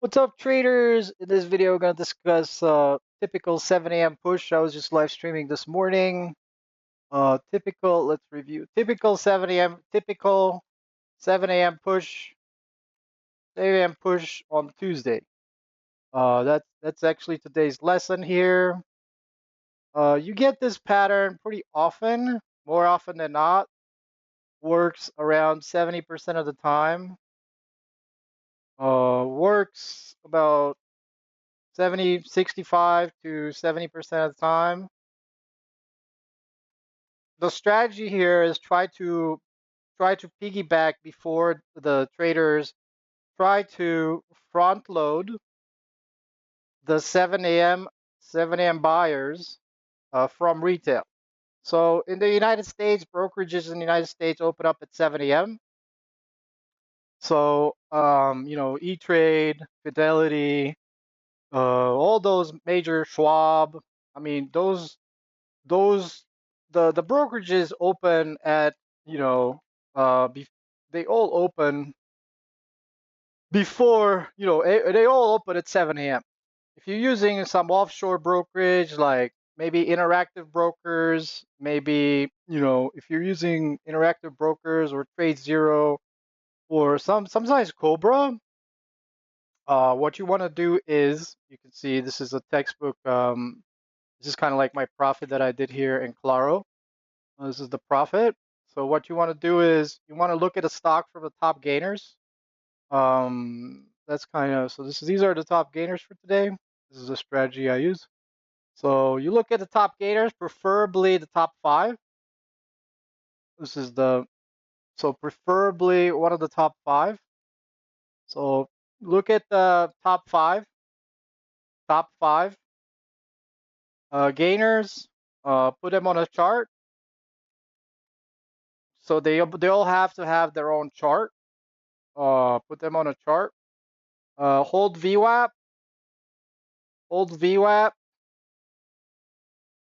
What's up, traders? In this video, we're going to discuss typical 7 a.m. push. I was just live streaming this morning. Let's review. Typical 7 a.m. push, 7 a.m. push on Tuesday. That's actually today's lesson here. You get this pattern pretty often, more often than not. Works around 70% of the time. Works about 65 to 70% of the time. The strategy here is try to piggyback before the traders try to front load the 7 a.m. buyers from retail. So in the United States, brokerages in the United States open up at 7 a.m. So E-Trade, Fidelity, all those major Schwab. I mean those the brokerages open at you know be, they all open before they all open at 7 a.m. If you're using some offshore brokerage like maybe Interactive Brokers, maybe if you're using Interactive Brokers or Trade Zero or sometimes Cobra, what you want to do is you can see this is a textbook. This is kind of like my profit that I did here in Claro. This is the profit. So what you want to do is you want to look at a stock from the top gainers. That's kind of, so these are the top gainers for today. This is a strategy I use. So you look at the top gainers, preferably the top five. This is so preferably one of the top five. So look at the top five gainers, put them on a chart. So they all have to have their own chart. Put them on a chart. Hold VWAP. Hold VWAP.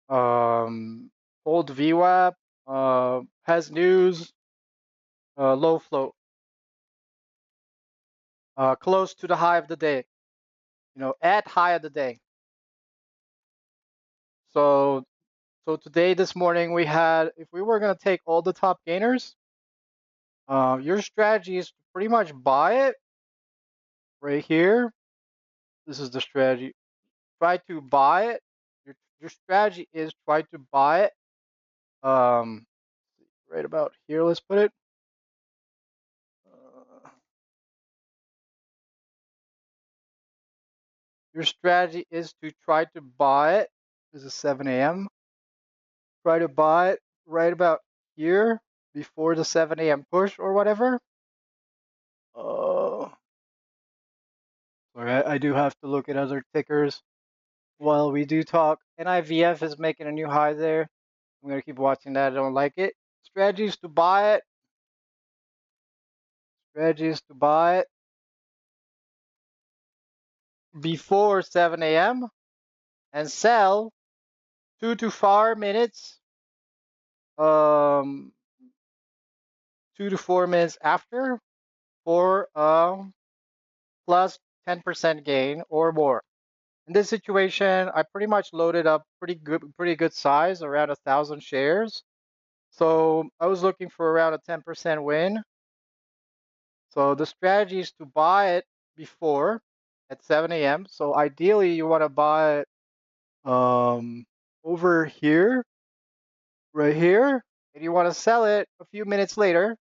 Hold VWAP. Has news. Low float. Close to the high of the day. At high of the day. So today, this morning, we had, if we were going to take all the top gainers, your strategy is to pretty much buy it right here. This is the strategy. Try to buy it. Your strategy is try to buy it. Right about here, let's put it. Your strategy is to try to buy it. This is 7 a.m. Try to buy it right about here before the 7 a.m. push or whatever. Sorry, I do have to look at other tickers while we do talk. NIVF is making a new high there. I'm going to keep watching that. I don't like it. Strategies to buy it. Strategies to buy it before 7 a.m. and sell 2 to 4 minutes. 2 to 4 minutes after for plus 10% gain or more. In this situation, I pretty much loaded up pretty good size, around 1,000 shares. So I was looking for around a 10% win. So the strategy is to buy it before at 7 a.m. So ideally, you want to buy it over here, right here, and you want to sell it a few minutes later.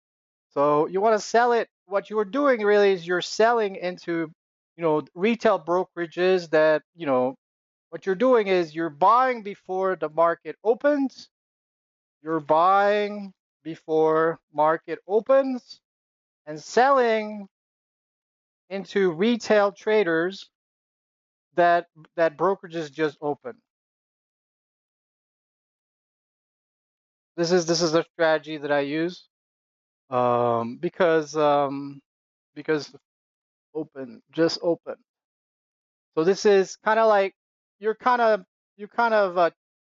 So you want to sell it. What you're doing really is you're selling into, retail brokerages that, what you're doing is you're buying before the market opens. You're buying before market opens and selling into retail traders that brokerages just open. This is the strategy that I use because just open. So this is kind of like you're kind of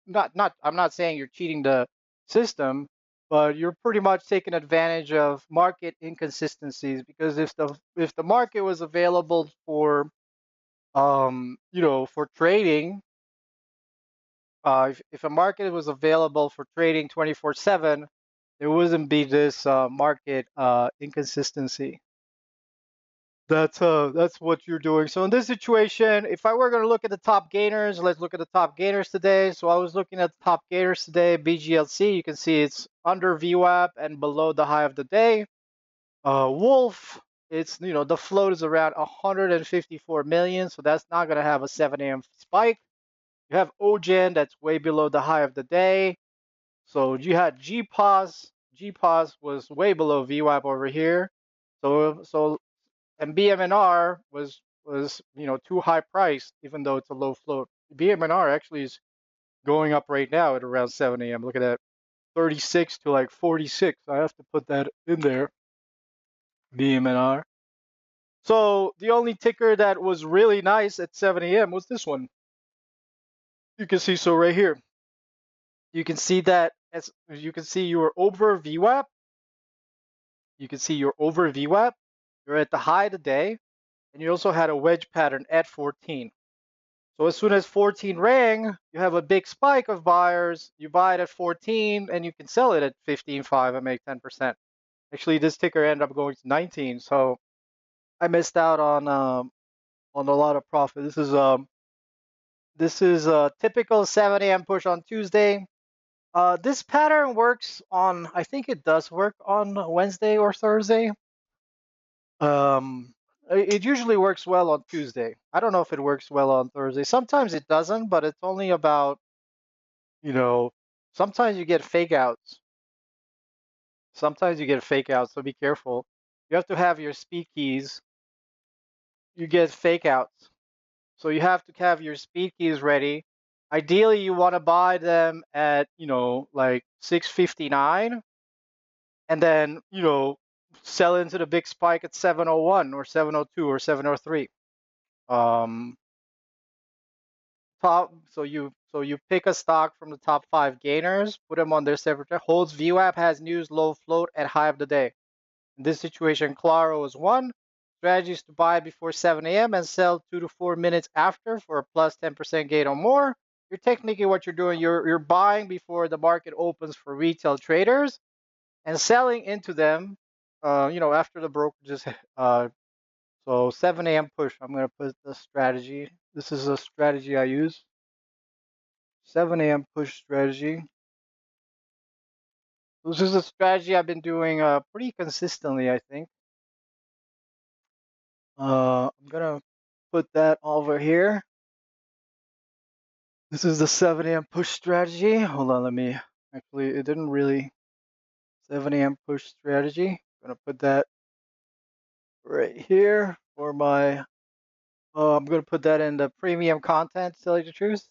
not I'm not saying you're cheating the system, but you're pretty much taking advantage of market inconsistencies, because if the market was available for For trading, if a market was available for trading 24/7, there wouldn't be this market inconsistency. That's what you're doing. So in this situation, if I were going to look at the top gainers, let's look at the top gainers today. So I was looking at the top gainers today, BGLC. You can see it's under VWAP and below the high of the day. Wolf, it's the float is around 154 million, so that's not going to have a 7 a.m. spike. You have OGen that's way below the high of the day. So you had GPOS. GPOS was way below VWAP over here. So and BMNR was too high priced, even though it's a low float. BMNR actually is going up right now at around 7 a.m. Look at that, 36 to like 46. I have to put that in there, BMNR. So the only ticker that was really nice at 7 a.m. was this one. You can see, so right here, you can see that as you can see you were over VWAP. You can see you're over VWAP. You're at the high of the day, and you also had a wedge pattern at 14. So as soon as 14 rang, you have a big spike of buyers. You buy it at 14, and you can sell it at 15.5 and make 10%. Actually, this ticker ended up going to 19, so I missed out on a lot of profit. This is a typical 7 a.m. push on Tuesday. This pattern works on, I think it does work on Wednesday or Thursday. It usually works well on Tuesday. I don't know if it works well on Thursday. Sometimes it doesn't, but it's only about, you know, sometimes you get fake outs. Sometimes you get fake outs, so be careful. You have to have your speed keys. You get fake outs. So you have to have your speed keys ready. Ideally, you want to buy them at, like 6:59 and then, sell into the big spike at 7:01 or 7:02 or 7:03. Um, so you pick a stock from the top 5 gainers, put them on their separate holds. VWAP has news, low float at high of the day. In this situation, Claro is one. Strategy is to buy before 7 a.m. and sell 2 to 4 minutes after for a plus 10% gain or more. You're technically what you're doing, you're buying before the market opens for retail traders and selling into them, after the brokerages. So 7 a.m. push. I'm gonna put the strategy. This is a strategy I use. 7 a.m. push strategy. This is a strategy I've been doing pretty consistently, I think. I'm gonna put that over here. This is the 7 a.m. push strategy. Hold on, it didn't really, 7 a.m. push strategy. I'm gonna put that right here for my, I'm gonna put that in the premium content, to tell you the truth.